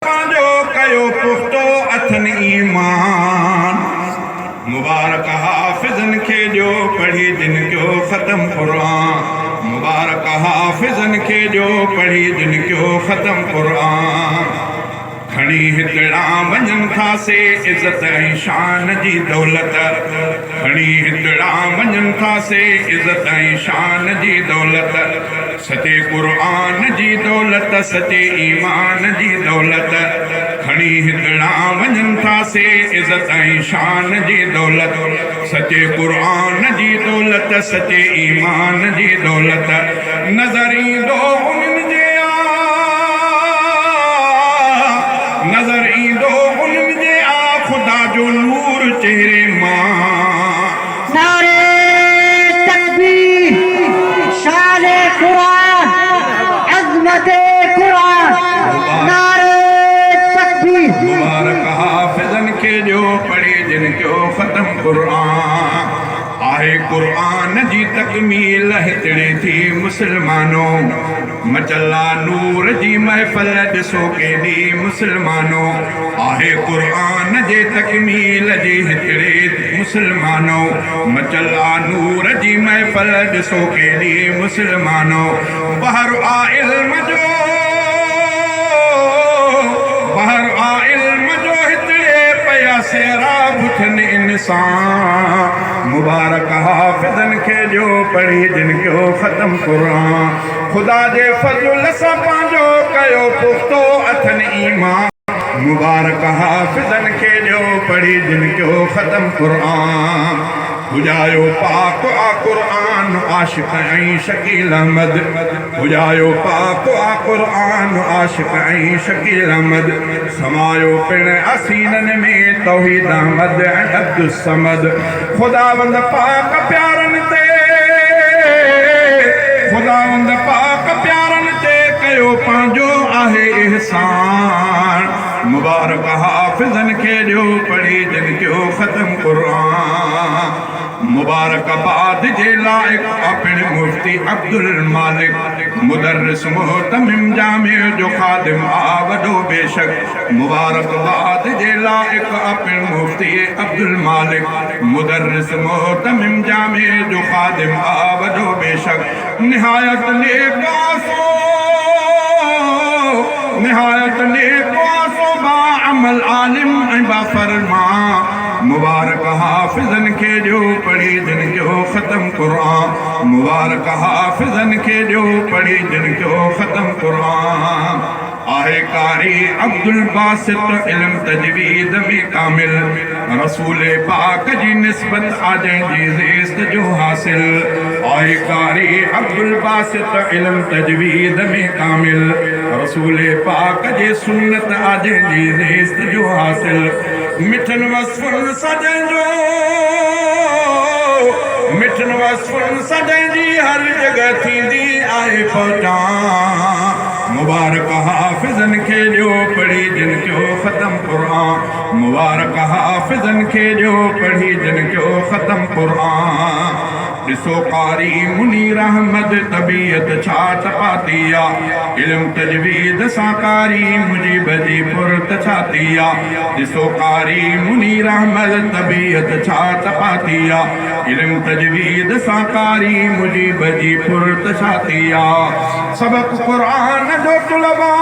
पंहिंजो कयो पुख़्तो अथनि ईमान मुबारक हाफ़िज़नि खे ॾियो पढ़ी जिन कयो ख़तम क़ुरान मुबारक हाफ़िज़नि खे ॾियो पढ़ी जिन कयो ख़तम क़ुरान खणी हितड़ा वञनि था से इज़त ऐं शान जी दौलत खणी हितड़ा वञनि था से इज़त ऐं शान जी दौलत सचे क़ुरान जी दौलत सचे ईमान जी दौलत खणी हितड़ा वञनि था से इज़त ऐं शान जी दौलत सचे क़ुरान जी दौलत सचे ईमान जी दौलत नज़र ईंदो उन्हनि जे नज़र ईंदो उन्हनि जे ख़ुदा जो नूर चेहरे मां नारे तकबीर शान कुरान अज़मत कुरान नारे तकबीर मुबारक हाफ़िज़नि खे ॾियो पढ़ी जिन कयो ख़तम क़ुरान आहे क़ुरान जी तकमील हितड़े थी मुसलमानो मचला नूर जी महफ़िल ॾिसो केॾी मुसलमानो आहे क़ुरान जे तकमील जी हितड़े मुसलमानो मचला नूर जी महफ़िल ॾिसो केॾी मुसलमानो बहर आ इल्म जो बहर आ इल्म जो हितड़े पया सेरा बुठनि इंसान मुबारक हाफ़िज़नि खे ॾियो पढ़ी जिन कयो ख़तम क़ुरान ख़ुदा जे फ़ज़ल सां पंहिंजो कयो पुख़्तो अथनि ईमान मुबारक हाफ़िज़नि खे ॾियो पढ़ी जिन कयो ख़तम क़ुरान हुजायो पाक आ क़ुरान आशिक़ ऐं शकील अहमद हुजायो पाक आ क़ुरान आशिक़ ऐं शकील अहमद समायो पिण असीननि में तौहीद अहमद ऐं अब्दुल समद ख़ुदावंद पाक प्यारनि ते ख़ुदावंद पाक प्यारनि ते कयो पंहिंजो आहे इहसान मुबारक हाफ़िज़नि खे ॾियो पढ़ी जिन कयो ख़तम क़ुरान मुबारकबाद जे लाइक़ अपने मुफ्ती अब्दुल मालिक मुदर्रिस मोहतमिम जामिअ जो ख़ादिम आ वॾो बेशक मुबारकबाद जे लाइक़ अपने मुफ्ती अब्दुल मालिक मुदर्रिस मोहतमिम जामिअ जो ख़ादिम आ वॾो बेशक निहायत नेक आसो निहायत नेक आसो बा अमल आलिम ऐं बा फरमान मुबारक हाफ़िज़नि खे ॾियो पढ़ी जिन कयो ख़तम क़ुरान मुबारक हाफ़िज़नि खे ॾियो पढ़ी जिन कयो ख़तम क़ुरान आहे कारी अब्दुल बासित इल्म तजवीद में कामिल रसूल पाक जी निस्बत आ जंहिंजी ज़ेस्त जो हासिल आहे कारी अब्दुल बासित इल्म तजवीद में कामिल रसूल पाक जे सुन्नत आ जंहिंजी ज़ेस्त जो हासिल मिठन वसफ़ुन सजंजो मिठन वसफ़ुन सजंजी हर जगह थींदी आहे पहचान मुबारक हाफ़िज़नि खे ॾियो पढ़ी जिन कयो ख़तम क़ुरान मुबारक हाफ़िज़नि खे ॾियो पढ़ी जिन कयो ख़तम क़ुरान ॾिसो कारी मुनीर अहमद तबीयत छा तपाती आहे इल्म तजवीद सां कारी मुजीब जी फुरत छाती आहे ॾिसो कारी मुनीर अहमद तबीयत छा तपाती आहे इल्म तजवीद सां कारी मुजीब जी फुरत छाती आहे सबक क़ुरान जो तुलबा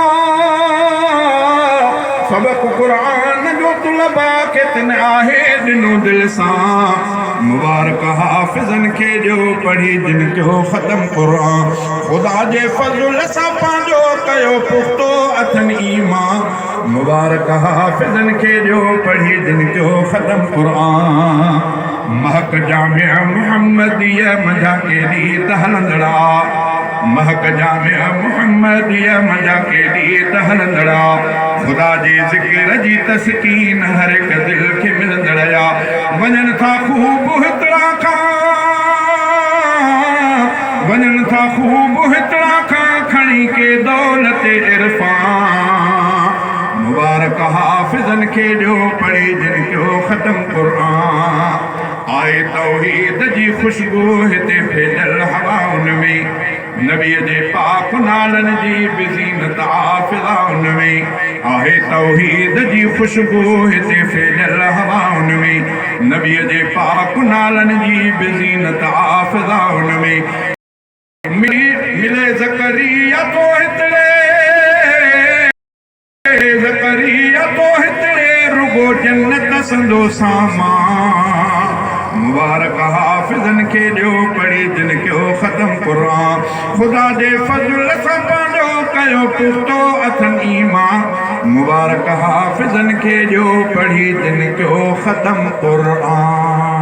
सबक क़ुरान जो तुलबा कितने आहे ॾिनो दिलि सां मुबारक हाफ़िज़नि खे ॾियो पढ़ी जिन कयो ख़तम क़ुरान ख़ुदा जे फ़ज़ल सां पंहिंजो कयो पुख़्तो अथनि ईमान मुबारक हाफ़िज़नि खे ॾियो पढ़ी जिन कयो ख़तम क़ुरान महक जामिअ मुहम्मदीअ मंझा केॾी त हलंदड़ा महक जामिअ मुहम्मदीअ मंझा केॾी त हलंदड़ा ख़ुदा जे ज़िक्र जी तस्कीन हर हिक दिलि खे मिलंदड़ वञनि था ख़ूब हितड़ा खां वञनि था ख़ूब हितड़ा खां खणी के दौलत इरफ़ान मुबारक हाफ़िज़नि खे ॾियो पढ़ी जिन कयो ख़तम क़ुरान आए तौहीद जी ख़ुशबू हिते फैलियल हवाउनि में नबीअ जे पाक नालनि जी बिज़ीनत आफ़िज़ा उन में आहे तौहीद जी खुशबू हिते फैलियल हवाउनि में नबीअ जे पाक नालनि जी बेज़ीनत आफ़िज़ाउनि में मिले ज़करिया तो हितड़े रुगो जन्नत संदो सामान मुबारक हाफ़िज़नि खे ॾियो पढ़ी जिन कयो ख़तम क़ुरान ख़ुदा जे फज़ल सां पंहिंजो कयो पुख़्तो अथनि ईमान मुबारक हाफ़िज़नि खे ॾियो पढ़ी जिन कयो ख़तम क़ुरान